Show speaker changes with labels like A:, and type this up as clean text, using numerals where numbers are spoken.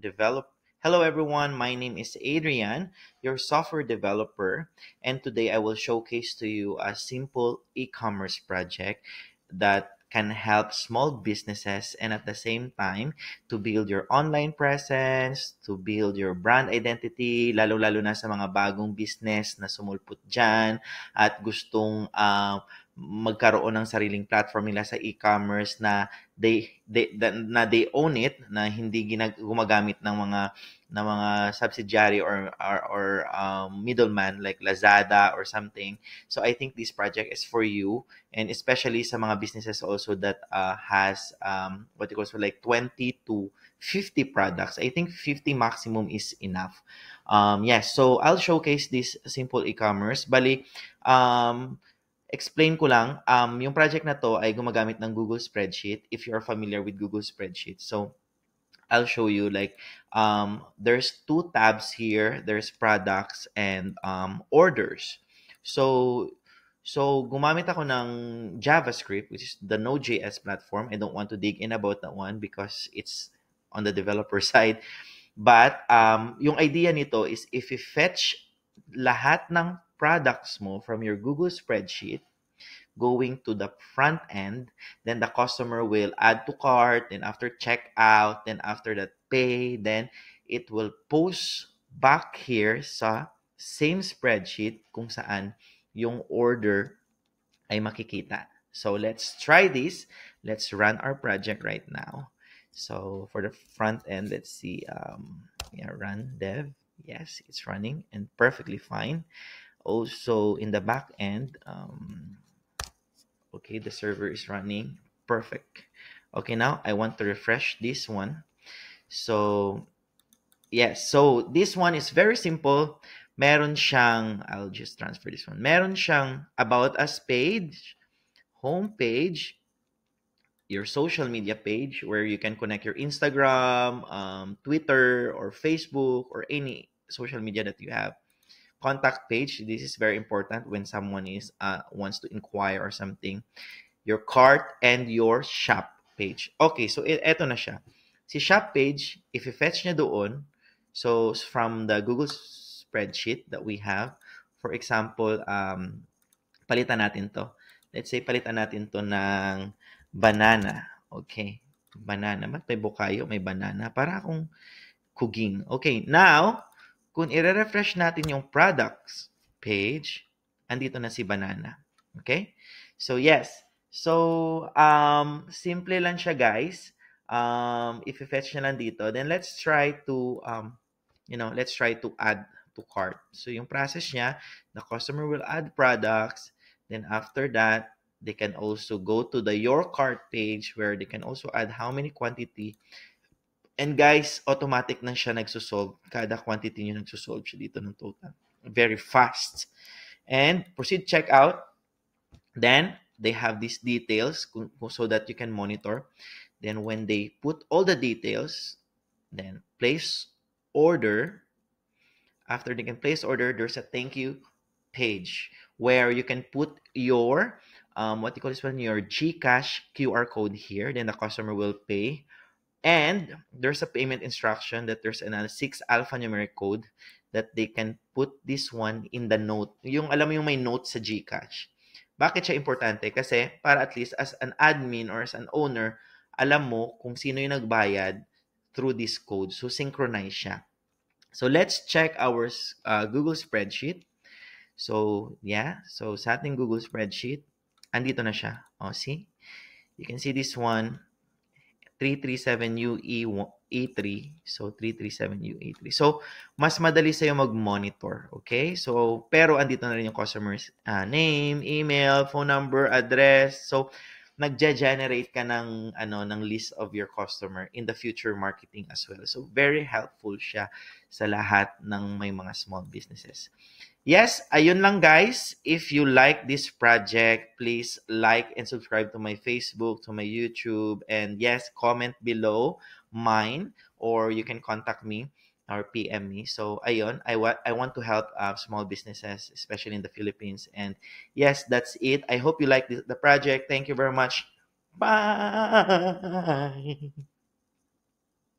A: develop. Hello everyone, my name is Adrian, your software developer, and today I will showcase to you a simple e-commerce project that can help small businesses and at the same time to build your online presence, to build your brand identity, lalo-lalo na sa mga bagong business na sumulpot dyan at gustong magkaroon ng sariling platform nila sa e-commerce na they own it, na hindi gumagamit ng mga subsidiary or middleman like Lazada or something. So I think this project is for you, and especially sa mga businesses also that has what you call so like 20 to 50 products. I think 50 maximum is enough. Yes, so I'll showcase this simple e-commerce. Bali, explain ko lang, yung project na to ay gumagamit ng Google Spreadsheet, if you're familiar with Google Spreadsheet. So, I'll show you like there's two tabs here. There's products and orders. So gumamit ako ng JavaScript, which is the Node.js platform. I don't want to dig in about that one because it's on the developer side. But yung idea nito is if you fetch lahat ng products mo from your Google Spreadsheet, going to the front end, then the customer will add to cart, then after checkout, then after that pay, then it will post back here sa same spreadsheet kung saan yung order ay makikita. So let's try this. Let's run our project right now. So for the front end, let's see, run dev. Yes, it's running and perfectly fine. Also in the back end, okay, the server is running. Perfect. Okay, now I want to refresh this one. So, yes. So, this one is very simple. Meron siyang, I'll just transfer this one. Meron siyang about us page, home page, your social media page where you can connect your Instagram, Twitter, or Facebook, or any social media that you have. Contact page, this is very important when someone is wants to inquire or something. Your cart and your shop page. Okay, so eto na siya. Si shop page, if i-fetch niya doon, so from the Google spreadsheet that we have, for example, palitan natin to. Let's say palitan natin to ng banana. Okay, banana. Ba't may bukayo? May banana. Para akong kuging. Okay, now, kung i-refresh natin yung products page, andito na si banana. Okay? So, yes. So, simple lang siya, guys. If i-fetch na lang dito, then let's try to, let's try to add to cart. So, yung process niya, the customer will add products. Then, after that, they can also go to the Your Cart page where they can also add how many quantity. And guys, automatic na siya nagsosolve. Kada quantity nyo nagsosolve siya dito ng total. Very fast. And proceed checkout. Then, they have these details so that you can monitor. Then, when they put all the details, then place order. After they can place order, there's a thank you page where you can put your, your GCash QR code here. Then, the customer will pay. And there's a payment instruction that there's a 6 alphanumeric code that they can put this one in the note. Yung alam mo yung may note sa GCash. Bakit siya importante? Kasi para at least as an admin or as an owner, alam mo kung sino yung nagbayad through this code. So synchronize siya. So let's check our Google spreadsheet. So yeah, so sa ating Google spreadsheet, andito na siya. Oh, see? You can see this one. 337UE3. So, 337UE3. So, mas madali sa'yo mag-monitor. Okay? So, pero andito na rin yung customer's name, email, phone number, address. So, nagja-generate ka ng list of your customer in the future marketing as well. So, very helpful siya sa lahat ng may mga small businesses. Yes, ayun lang guys. If you like this project, please like and subscribe to my Facebook, to my YouTube, and yes, comment below mine or you can contact me or PM me. So ayun, I want to help small businesses, especially in the Philippines. And yes, that's it. I hope you like the project. Thank you very much. Bye.